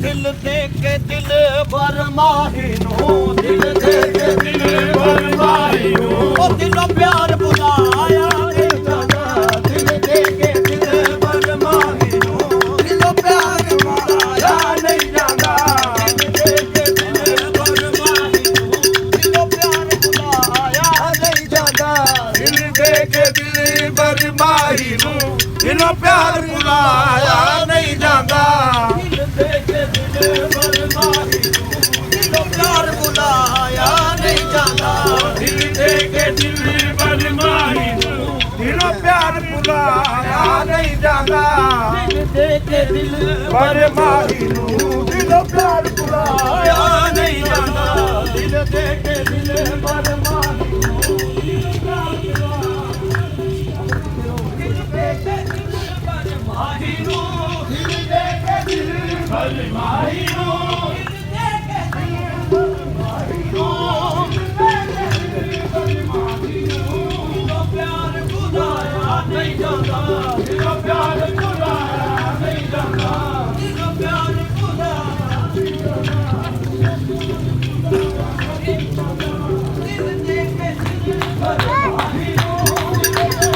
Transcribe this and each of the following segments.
ਦਿਲ ਦੇ ਕੇ ਦਿਲ ਬਰਮਾਹੀ ਨੂੰ, ਦਿਲ ਦੇ ਕੇ ਦਿਲ ਬਰਮਾਹੀ ਨੂੰ, ਉਹ ਦਿਲੋਂ ਪਿਆਰ ਬੁਲਾਇਆ ਨਹੀਂ ਜਾਂਦਾ। ਦਿਲ ਦੇ ਕੇ ਦਿਲ ਬਰਮਾਹੀ ਨੂੰ, ਦਿਲੋਂ ਪਿਆਰ ਬੁਲਾਇਆ ਨਹੀਂ ਜਾਂਦਾ। ਦਿਲ ਦੇ ਕੇ ਦਿਲ ਬਰਮਾਹੀ ਨੂੰ, ਦਿਲੋਂ ਪਿਆਰ ਬੁਲਾਇਆ ਨਹੀਂ ਜਾਂਦਾ। ਦਿਲ ਦੇ ਕੇ ਦਿਲ ਬਰਮਾਹੀ ਨੂੰ, ਦਿਲੋਂ ਪਿਆਰ ਬੁਲਾਇਆ ਨਹੀਂ ਜਾਂਦਾ। ਦਿਲ ਦੇ ਕੇ ਦਿਲ ਬਰਮਾਹੀ ਨੂੰ, ਦਿਲੋਂ ਪਿਆਰ ਬੁਲਾਇਆ ਨਹੀਂ ਜਾਂਦਾ। ਦਿਲ ਦੇ ਕੇ ਦਿਲ ਬਰਮਾਹੀ ਨੂੰ, ਦਿਲੋਂ ਪਿਆਰ ਬੁਲਾਇਆ ਨਹੀਂ ਜਾਂਦਾ। ਦਿਲ ਦੇ ਕੇ ਦਿਲ ਬਰਮਾਹੀ ਨੂੰ, ਦਿਲੋਂ ਪਿਆਰ ਬੁਲਾਇਆ ਨਹੀਂ ਜਾਂਦਾ। ਦਿਲ ਦੇ ਕੇ ਦਿਲ ਬਰਮਾਹੀ ਨੂੰ, ਦਿਲੋਂ ਪਿਆਰ ਬਰਮਾਹੀ ਨੂੰ, ਦਿਲ ਦੇ ਕੇ ਦਿਲ ਬਰਮਾਹੀ ਨੂੰ, ਦਿਲ ਦੇ ਕੇ ਦਿਲ ਬਰਮਾਹੀ ਨੂੰ, ਦਿਲ ਦੇ ਕੇ ਦਿਲ ਬਰਮਾਹੀ ਨੂੰ, ਦਿਲੋਂ ਪਿਆਰ ਬੁਲਾਇਆ ਨਹੀਂ ਜਾਂਦਾ। ਦਿਲੋਂ ਪਿਆਰ ਬੁਲਾਇਆ ਨਹੀਂ ਜਾਂਦਾ। ਦਿਲੋਂ ਪਿਆਰ ਬੁਲਾਇਆ ਨਹੀਂ ਜਾਂਦਾ। ਦਿਲ ਦੇ ਕੇ ਦਿਲ ਬਰਮਾਹੀ ਨੂੰ, ਦਿਲ ਦੇ ਕੇ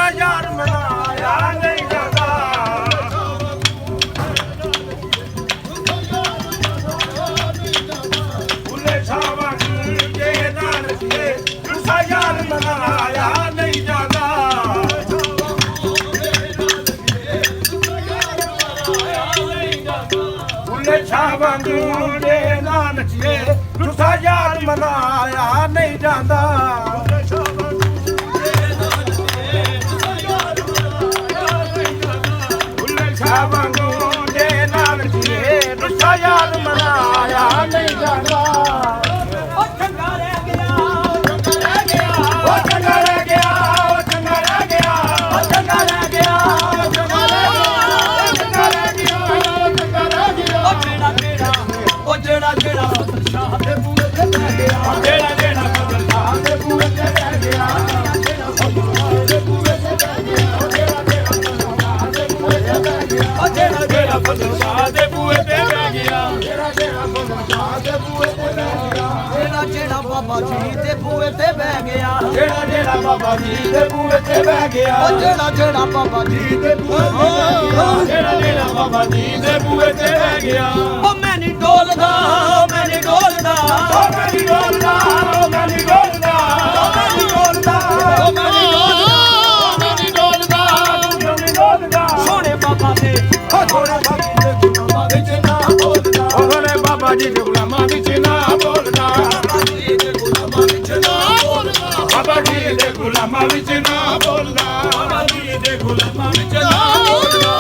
ਯਾਰ ਮਨਾਇਆ ਨਹੀਂ ਜਾਂਦਾ। ਭੁੱਲੇ ਸ਼ਾਵਾਂ ਜੇ ਨਾਨਕੀਏ ਰੁੱਸਾ ਯਾਰ ਮਨਾਇਆ ਨਹੀਂ ਜਾਂਦਾ। ਭੁੱਲੇ ਸ਼ਾਵਾਂ ਜੇ ਨਾਨਕੀਏ ਰੁੱਸਾ ਯਾਰ ਮਨਾਇਆ ਨਹੀਂ ਜਾਂਦਾ। ਵਾਂਗੂ ਜੇ ਨਾਨਕੀਏ ਰੁੱਸਾ ਯਾਰ ਮਨਾਇਆ ਨਹੀਂ ਜਾਂਦਾ। ਉਹ ਚੰਗਾ ਰਹਿ ਗਿਆ, ਉਹ ਚੰਗਾ ਰਹਿ ਗਿਆ, ਉਹ ਚੰਗਾ ਰਹਿ ਗਿਆ, ਉਹ ਚੰਗਾ ਰਹਿ ਗਿਆ, ਉਹ ਚੰਗਾ ਰਹਿ ਗਿਆ, ਉਹ ਚੰਗਾ ਰਹਿ ਗਿਆ, ਉਹ ਚੰਗਾ ਰਹਿ ਗਿਆ। ਉਹ ਜਿਹੜਾ ਜਿਹੜਾ ਫਜ਼ਲ ਸ਼ਾਹ ਦੇ ਬੂਹੇ ਤੇ ਬਹਿ ਗਿਆ, ਜਿਹੜਾ ਜਿਹੜਾ ਫਜ਼ਲ ਸ਼ਾਹ ਦੇ ਬੂਹੇ ਤੇ ਬਹਿ ਗਿਆ, ਜਿਹੜਾ ਫਜ਼ਲ ਸ਼ਾਹ ਦੇ ਬੂਹੇ ਤੇ ਬਹਿ ਗਿਆ, ਜਿਹੜਾ ਜਿਹੜਾ ਫਜ਼ਲ ਸ਼ਾਹ ਦੇ ਬੂਹੇ ਤੇ ਬਹਿ ਗਿਆ, ਜਿਹੜਾ ਜਿਹੜਾ ਫਜ਼ਲ ਸ਼ਾਹ ਦੇ ਬੂਹੇ ਤੇ ਬਹਿ ਗਿਆ, ਜਿਹੜਾ ਜਿਹੜਾ ਫਜ਼ਲ ਸ਼ਾਹ ਦੇ ਬੂਹੇ ਤੇ ਬਹਿ ਗਿਆ, ਜਿਹੜਾ ਜਿਹੜਾ ਬਾਬਾ ਬਾਬਾ ਜੀ ਦੇ ਬੂਹੇ ਤੇ ਬਹਿ ਗਿਆ ਜਿਹੜਾ ਜਿਹੜਾ ਬਾਬਾ ਜੀ ਦੇ ਬੂਹੇ ਤੇ ਬਹਿ ਗਿਆ ਉਹ ਜਿਹੜਾ ਜਿਹੜਾ ਬਾਬਾ ਜੀ ਦੇ ਬੂਹੇ ਤੇ ਬਹਿ ਗਿਆ ਜਿਹੜਾ ਜਿਹੜਾ ਬਾਬਾ ਜੀ ਦੇ ਬੂਹੇ ਤੇ ਬਹਿ ਗਿਆ ਉਹ ਮੈਂ ਨਹੀਂ ਡੋਲਦਾ ਮੈਂ ਨਹੀਂ ਡੋਲਦਾ ਉਹ ਮੈਂ ਨਹੀਂ ਡੋਲਦਾ ਉਹ ਮੈਂ ਨਹੀਂ ਡੋਲਦਾ ਮੈਂ ਨਹੀਂ ਡੋਲਦਾ ਉਹ ਮੈਂ ਨਹੀਂ ਡੋਲਦਾ ਤੂੰ ਨਹੀਂ ਡੋਲਦਾ ਸੋਹਣੇ ਬਾਬਾ ਦੇ ਥੋੜੇ ਬਾਬਾ ਦੇ ਗੁਲਾਮਾਂ ਵਿੱਚ ਨਾ ਬੋਲਦਾ ਉਹਨੇ ਬਾਬਾ ਜੀ ਦੇ ਗੁਲਾਮਾਂ ਵਿੱਚ ਨਾ ਬੋਲਦਾ ਬਾਬਾ ਜੀ ਦੇ ਗੁਲਾਮਾਂ ਵਿੱਚ ਨਾ ਬੋਲਦਾ ਬਾਬਾ ਜੀ ਦੇ ਗੁਲਾਮਾਂ ਵਿੱਚ ਨਾ ਬੋਲਦਾ ਬਾਬਾ ਜੀ ਦੇ ਗੁਲਾਮਾਂ ਵਿੱਚ ਨਾ ਬੋਲਦਾ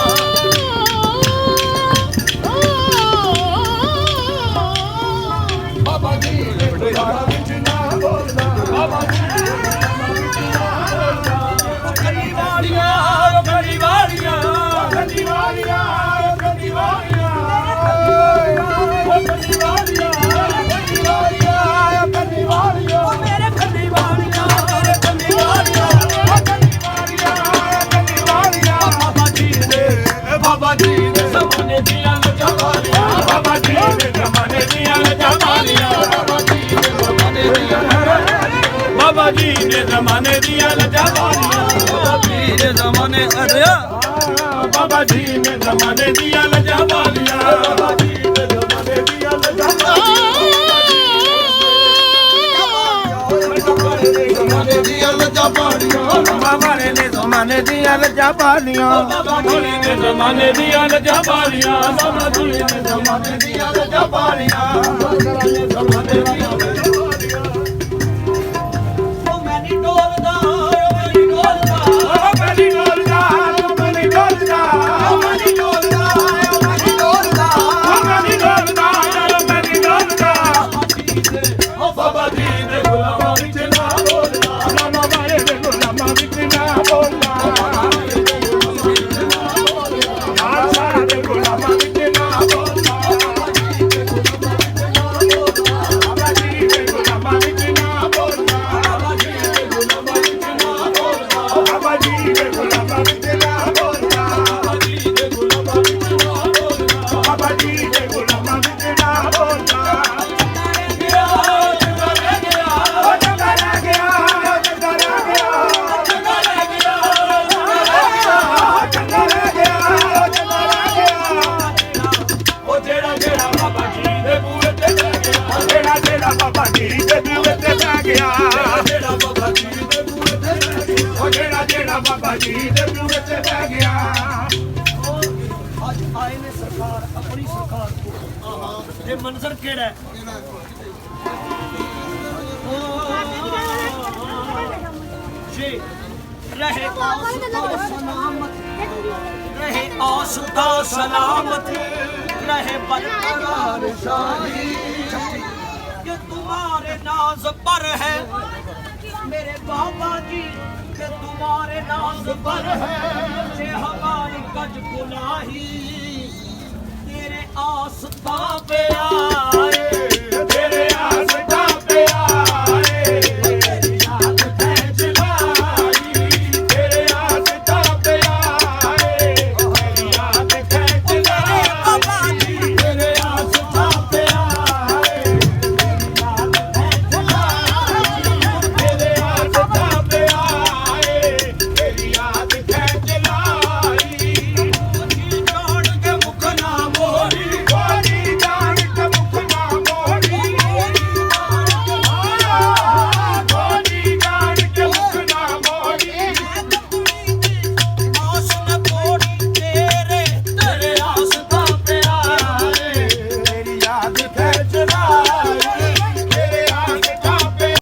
ਬਾਬਾ ਜੀ ਦੇ ਗੁਲਾਮਾਂ ਵਿੱਚ ਨਾ ਬੋਲਦਾ ਬਾਬਾ ਜੀ ਦੇ ਗੁਲਾਮਾਂ ਵਿੱਚ ਨਾ ਬੋਲਦਾ ਕਰੀ ਵਾਲੀਆਂ ਕਰੀ ਵਾਲੀਆਂ ਕੰਦੀ ਵਾਲੀਆਂ ਕੰਦੀ ਵਾਲੀਆਂ ਉਹ ਕੰਦੀ ਵਾਲੀਆਂ ਕੰਦੀ ਵਾਲੀਆਂ ਕੰਦੀ ਵਾਲੀਆਂ ਮੇਰੇ ਖੰਡੀ ਵਾਲੀਆਂ ਮੇਰੇ ਖੰਡੀ ਵਾਲੀਆਂ ਕੰਦੀ ਵਾਲੀਆਂ ਕੰਦੀ ਵਾਲੀਆਂ ਬਾਬਾ ਜੀ ਦੇ ਬਾਬਾ ਜੀ ਦੇ ਜ਼ਮਾਨੇ ਦੀਆਂ ਲਜਾਵਾਲੀਆਂ ਬਾਬਾ ਜੀ ਦੇ ਜ਼ਮਾਨੇ ਦੀਆਂ ਲਜਾਵਾਲੀਆਂ ਬਾਬਾ ਜੀ ਦੇ ਜ਼ਮਾਨੇ ਦੀਆਂ ਲਜਾਵਾਲੀਆਂ ਬਾਬਾ ਜੀ ਦੇ ਜ਼ਮਾਨੇ ਦੀਆਂ ਲਜਾਵਾਲੀਆਂ ਬਾਬਾ ਜੀ ਦੇ ਜ਼ਮਾਨੇ ਦੀਆਂ ਲਜਾਵਾਲੀਆਂ ਬਾਬਾ ਜੀ ਦੇ ਜ਼ਮਾਨੇ ਦੀਆਂ ਜ਼ਮਾਨੇ ਦੀਆਂ ਲਜਾਵਾਲੀਆਂ ਬਾਬਾ ਦੇ ਜ਼ਮਾਨੇ ਦੀਆਂ ਲਜਾਵਾਲੀਆਂ ਬਾਬਾ ਜੀ ਦੇ ਜ਼ਮਾਨੇ ਦੀਆਂ ਲਜਾਵਾਲੀਆਂ ਬਾਬਾ ਜੀ ਦੇ ਜ਼ਮਾਨੇ ਦੀਆਂ ਲਜਾਵਾਲੀਆਂ ਜ਼ਮਾਨੇ ਦੀਆਂ ਲਜਾਵਾਲੀਆਂ ਉਹ ਮੈਂ ਨਹੀਂ ਡੋਲਦਾ ਉਹ ਮੈਂ ਨਹੀਂ ਡੋਲਦਾ ਉਹ ਮੈਂ ਨਹੀਂ ਡੋਲਦਾ ਉਹ ਮੈਂ ਨਹੀਂ ਡੋਲਦਾ ਉਹ ਮੈਂ ਨਹੀਂ ਡੋਲਦਾ ਉਹ ਮੈਂ ਨਹੀਂ ਡੋਲਦਾ ਉਹ ਮੈਂ ਨਹੀਂ ਡੋਲਦਾ ਉਹ ਮੈਂ ਨਹੀਂ ਡੋਲਦਾ ਉਹ ਬਾਬਾ ਜੀ ਦੇ ਗੁਲਾਮਾਂ ਵਿੱਚ ਨਾ ਬੋਲਦਾ ਮਾਮਾ ਮਾਰੇ ਦੇ ਗੁਲਾਮਾਂ ਵਿੱਚ ਨਾ ਬੋਲਦਾ ਆਸਾ ਦੇ ਗੁਲਾਮਾਂ ਵਿੱਚ ਨਾ ਬੋਲਦਾ ਬਾਬਾ ਜੀ ਦੇ ਗੁਲਾਮਾਂ ਵਿੱਚ ਨਾ ਬੋਲਦਾ ਬਾਬਾ ਜੀ ਦੇ ਗੁਲਾਮਾਂ ਵਿੱਚ ਨਾ ਬੋਲਦਾ ਬਾਬਾ ਜੀ ਦੇ ਗੁਲਾਮਾਂ ਵਿੱਚ ਨਾ ਬੋਲਦਾ ਬਾਬਾ ਜੀ ਦੇ ਗੁਲਾਮਾਂ ਵਿੱਚ ਨਾ ਬੋਲਦਾ ਬਾਬਾ ਜੀ ਦੇ ਗੁਲਾਮਾਂ ਵਿੱਚ ਨਾ ਬੋਲਦਾ ਬਾਬਾ ਜੀ ਦੇ ਬੂਹੇ ਤੇ ਬਹਿ ਗਿਆ ਜਿਹੜਾ ਬਾਬਾ ਜੀ ਦੇ ਬੂਹੇ ਤੇ ਬਹਿ ਗਿਆ ਉਹ ਜਿਹੜਾ ਬਾਬਾ ਜੀ ਦੇ ਬੂਹੇ ਤੇ ਬਹਿ ਗਿਆ ਅੱਜ ਆਏ ਨੇ ਸਰਕਾਰ ਆਪਣੀ ਸਰਕਾਰ ਕੋਲ ਇਹ ਮੰਜ਼ਰ ਕਿਹੜਾ ਹੈ ਜੀ ਰਹੇ आसुदा सलामत रहे बरकरार शाही ये तुम्हारे नाज पर है मेरे बाबा जी ये तुम्हारे नाज पर है ये हमारी गज गुलाही तेरे आसुदा पे आए तेरे आसता पे आए तेरी याद खेच लाई तेरे आसता पे आए तेरी याद खेच लाई तेरे आसता पे आए तेरी याद खेच लाई तेरे आसता पे आए तेरी याद खेच लाई जान के मुख ना मोरी कोई जान के मुख ना मोड़ी कोई जान के मुख ना मोड़ी आस न कोड़ी तेरे तेरे आसुदा पे आए तेरी याद खेच लाई